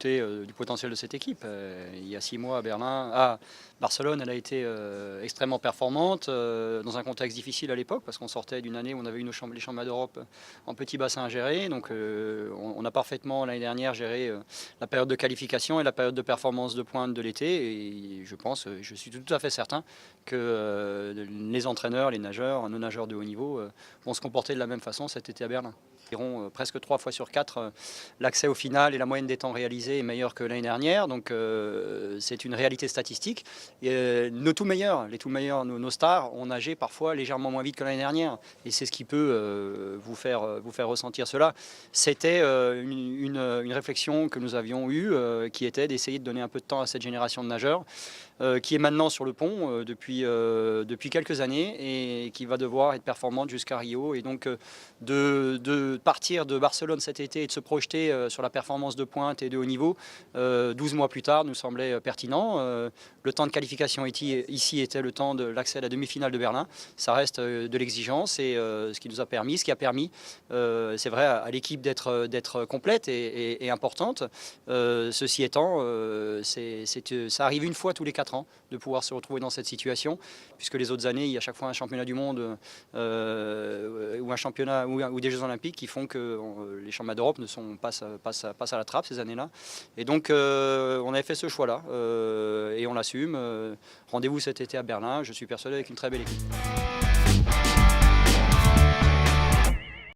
douter du potentiel de cette équipe. Il y a 6 mois à Barcelone, elle a été extrêmement performante dans un contexte difficile à l'époque parce qu'on sortait d'une année où on avait eu les championnats d'Europe en petit bassin à gérer. Donc on a parfaitement l'année dernière géré la période de qualification et la période de performance de pointe de l'été. Et je suis tout à fait certain que les entraîneurs, les nageurs, nos nageurs de haut niveau vont se comporter de la même façon cet été à Berlin. Presque 3 fois sur 4, l'accès au final et la moyenne des temps réalisés est meilleure que l'année dernière. Donc c'est une réalité statistique. Et, nos tout meilleurs, nos stars ont nagé parfois légèrement moins vite que l'année dernière. Et c'est ce qui peut vous faire ressentir cela. C'était une réflexion que nous avions eue qui était d'essayer de donner un peu de temps à cette génération de nageurs qui est maintenant sur le pont depuis quelques années et qui va devoir être performante jusqu'à Rio. Et donc de partir de Barcelone cet été et de se projeter sur la performance de pointe et de haut niveau 12 mois plus tard nous semblait pertinent. Le temps de qualification ici était le temps de l'accès à la demi-finale de Berlin. Ça reste de l'exigence et ce qui a permis, c'est vrai, à l'équipe d'être complète et importante. Ceci étant, ça arrive une fois tous les 4 ans de pouvoir se retrouver dans cette situation, puisque les autres années, il y a à chaque fois un championnat du monde ou un championnat ou des Jeux Olympiques qui font que les championnats d'Europe passent à la trappe ces années-là. Et donc, on avait fait ce choix-là et on l'assume. Rendez-vous cet été à Berlin. Je suis persuadé avec une très belle équipe.